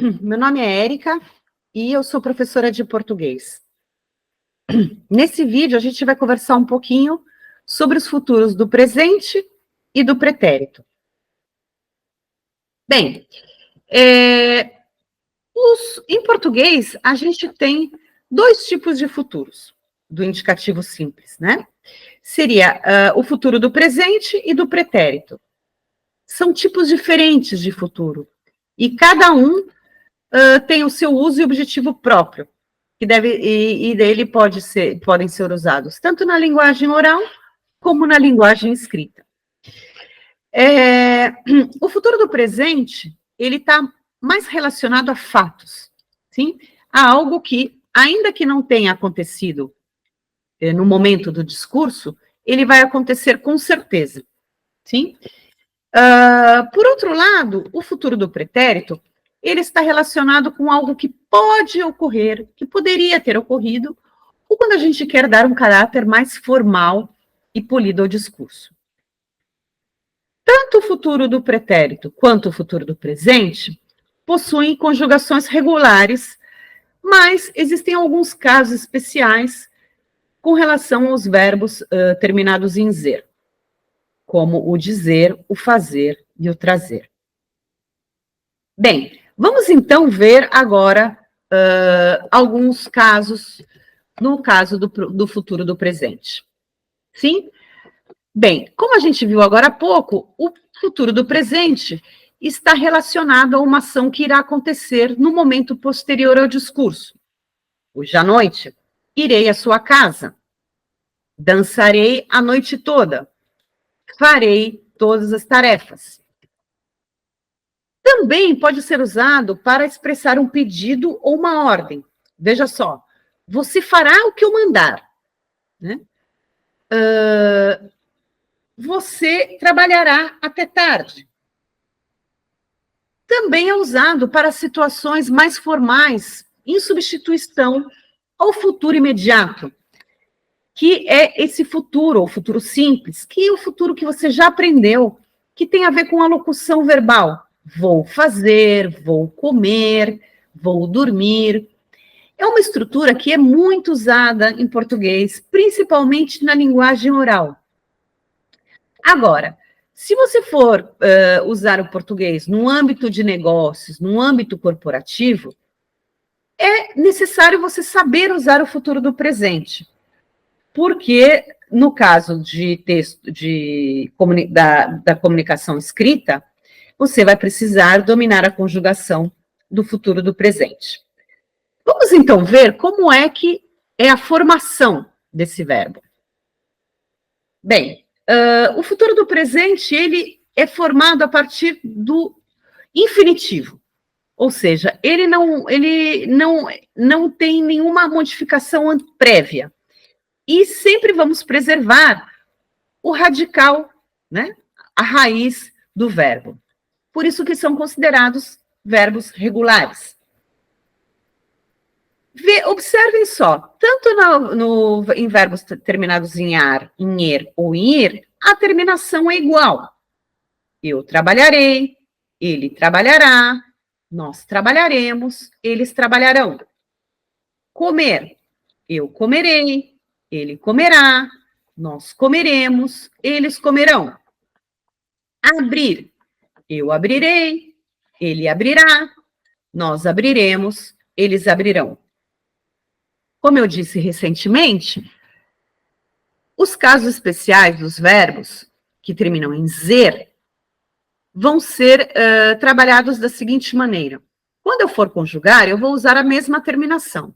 Meu nome é Érica e eu sou professora de português. Nesse vídeo, a gente vai conversar um pouquinho sobre os futuros do presente e do pretérito. Bem, em português, a gente tem dois tipos de futuros, do indicativo simples, né? Seria o futuro do presente e do pretérito. São tipos diferentes de futuro, e cada um tem o seu uso e objetivo próprio, que dele podem ser usados tanto na linguagem oral como na linguagem escrita. O futuro do presente, ele está mais relacionado a fatos, sim? A algo que, ainda que não tenha acontecido no momento do discurso, ele vai acontecer com certeza, sim? Por outro lado, o futuro do pretérito, ele está relacionado com algo que pode ocorrer, que poderia ter ocorrido, ou quando a gente quer dar um caráter mais formal e polido ao discurso. Tanto o futuro do pretérito quanto o futuro do presente possuem conjugações regulares, mas existem alguns casos especiais com relação aos verbos terminados em zer, como o dizer, o fazer e o trazer. Bem, vamos então ver agora alguns casos, no caso do futuro do presente. Sim? Bem, como a gente viu agora há pouco, o futuro do presente está relacionado a uma ação que irá acontecer no momento posterior ao discurso. Hoje à noite, irei à sua casa, dançarei a noite toda, farei todas as tarefas. Também pode ser usado para expressar um pedido ou uma ordem. Veja só, você fará o que eu mandar, né? Você trabalhará até tarde. Também é usado para situações mais formais, em substituição ao futuro imediato, que é esse futuro, o futuro simples, que é o futuro que você já aprendeu, que tem a ver com a locução verbal. Vou fazer, vou comer, vou dormir. É uma estrutura que é muito usada em português, principalmente na linguagem oral. Agora, se você for usar o português no âmbito de negócios, no âmbito corporativo, é necessário você saber usar o futuro do presente. Porque, no caso de texto da comunicação escrita, você vai precisar dominar a conjugação do futuro do presente. Vamos então ver como é que é a formação desse verbo. Bem, o futuro do presente, ele é formado a partir do infinitivo, ou seja, ele não tem nenhuma modificação prévia. E sempre vamos preservar o radical, né? A raiz do verbo. Por isso que são considerados verbos regulares. Observem só, tanto em verbos terminados em ar, em er ou em ir, a terminação é igual. Eu trabalharei, ele trabalhará, nós trabalharemos, eles trabalharão. Comer, eu comerei, ele comerá, nós comeremos, eles comerão. Abrir, eu abrirei, ele abrirá, nós abriremos, eles abrirão. Como eu disse recentemente, os casos especiais dos verbos que terminam em zer vão ser trabalhados da seguinte maneira. Quando eu for conjugar, eu vou usar a mesma terminação,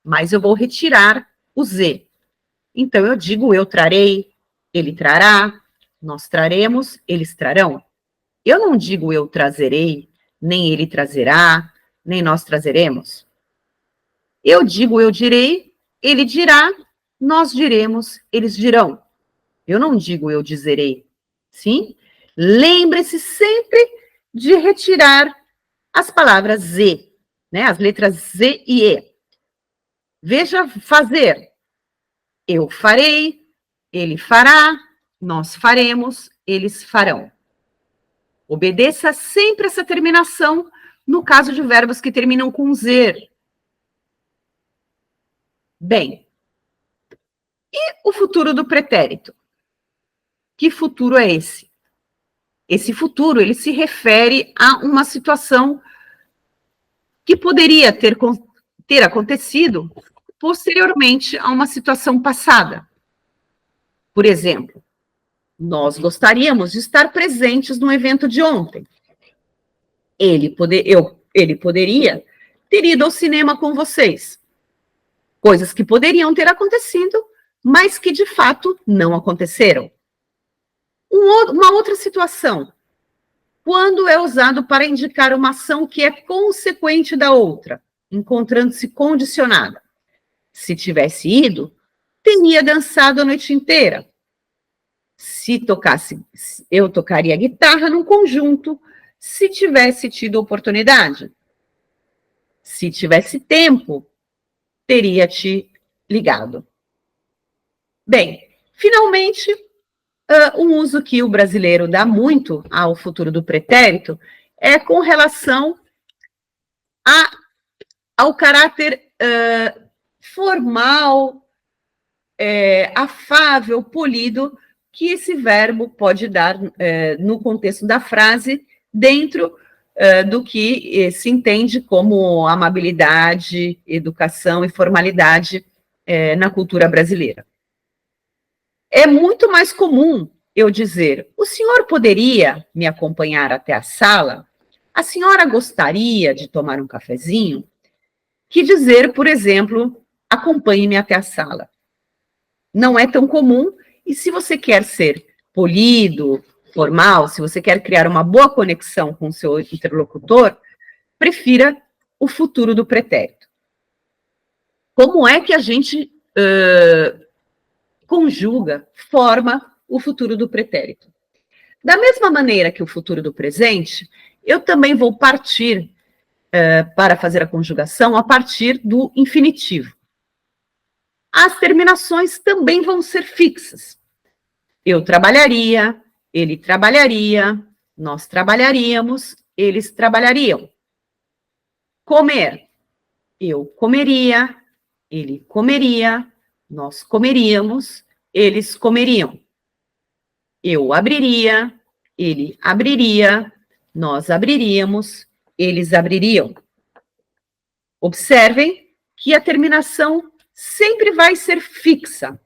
mas eu vou retirar o z. Então, eu digo eu trarei, ele trará, nós traremos, eles trarão. Eu não digo eu trazerei, nem ele trazerá, nem nós trazeremos. Eu digo eu direi, ele dirá, nós diremos, eles dirão. Eu não digo eu dizerei, sim? Lembre-se sempre de retirar as palavras z, né? As letras z e e. Veja fazer. Eu farei, ele fará, nós faremos, eles farão. Obedeça sempre essa terminação no caso de verbos que terminam com zer. Bem, e o futuro do pretérito? Que futuro é esse? Esse futuro, ele se refere a uma situação que poderia ter acontecido posteriormente a uma situação passada. Por exemplo, nós gostaríamos de estar presentes no evento de ontem. Ele poderia ter ido ao cinema com vocês. Coisas que poderiam ter acontecido, mas que de fato não aconteceram. Uma outra situação, quando é usado para indicar uma ação que é consequente da outra, encontrando-se condicionada. Se tivesse ido, teria dançado a noite inteira. Eu tocaria guitarra num conjunto, se tivesse tido oportunidade. Se tivesse tempo, teria te ligado. Bem, finalmente, um uso que o brasileiro dá muito ao futuro do pretérito é com relação ao caráter formal, afável, polido, que esse verbo pode dar no contexto da frase, dentro do que se entende como amabilidade, educação e formalidade na cultura brasileira. É muito mais comum eu dizer: o senhor poderia me acompanhar até a sala? A senhora gostaria de tomar um cafezinho? Que dizer, por exemplo, acompanhe-me até a sala. Não é tão comum, e se você quer ser polido, formal, se você quer criar uma boa conexão com o seu interlocutor, prefira o futuro do pretérito. Como é que a gente conjuga, forma o futuro do pretérito? Da mesma maneira que o futuro do presente, eu também vou partir para fazer a conjugação a partir do infinitivo. As terminações também vão ser fixas. Eu trabalharia, ele trabalharia, nós trabalharíamos, eles trabalhariam. Comer, eu comeria, ele comeria, nós comeríamos, eles comeriam. Eu abriria, ele abriria, nós abriríamos, eles abririam. Observem que a terminação sempre vai ser fixa,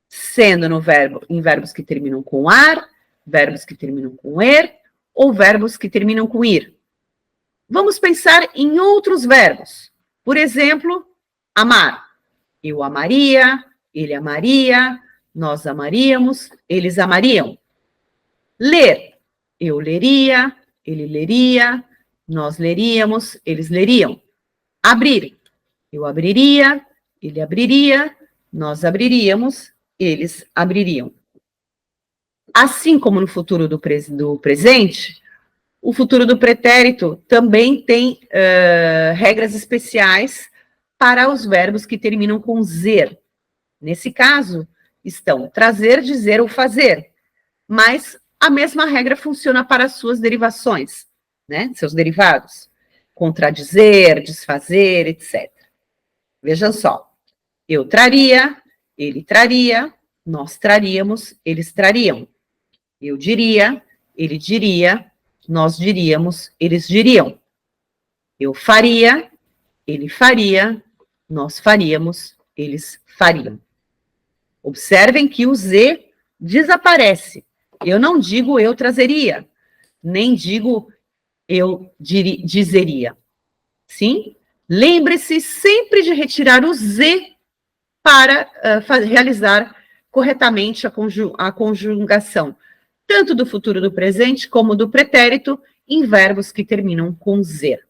sendo em verbos que terminam com ar, verbos que terminam com er, ou verbos que terminam com ir. Vamos pensar em outros verbos. Por exemplo, amar. Eu amaria, ele amaria, nós amaríamos, eles amariam. Ler. Eu leria, ele leria, nós leríamos, eles leriam. Abrir. Eu abriria, ele abriria, nós abriríamos, eles abririam. Assim como no futuro do presente, o futuro do pretérito também tem regras especiais para os verbos que terminam com zer. Nesse caso, estão trazer, dizer ou fazer. Mas a mesma regra funciona para as suas derivações, né? Seus derivados. Contradizer, desfazer, etc. Vejam só. Eu traria, ele traria, nós traríamos, eles trariam. Eu diria, ele diria, nós diríamos, eles diriam. Eu faria, ele faria, nós faríamos, eles fariam. Observem que o Z desaparece. Eu não digo eu trazeria, nem digo eu dizeria. Sim? Lembre-se sempre de retirar o Z para realizar corretamente a conjugação, tanto do futuro do presente como do pretérito, em verbos que terminam com Z.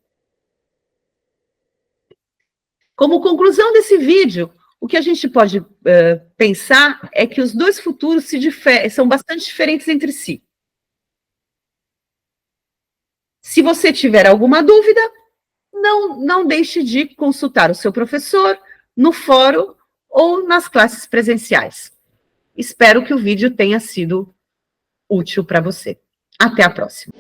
Como conclusão desse vídeo, o que a gente pode pensar é que os dois futuros são bastante diferentes entre si. Se você tiver alguma dúvida, não deixe de consultar o seu professor no fórum ou nas classes presenciais. Espero que o vídeo tenha sido útil para você. Até a próxima.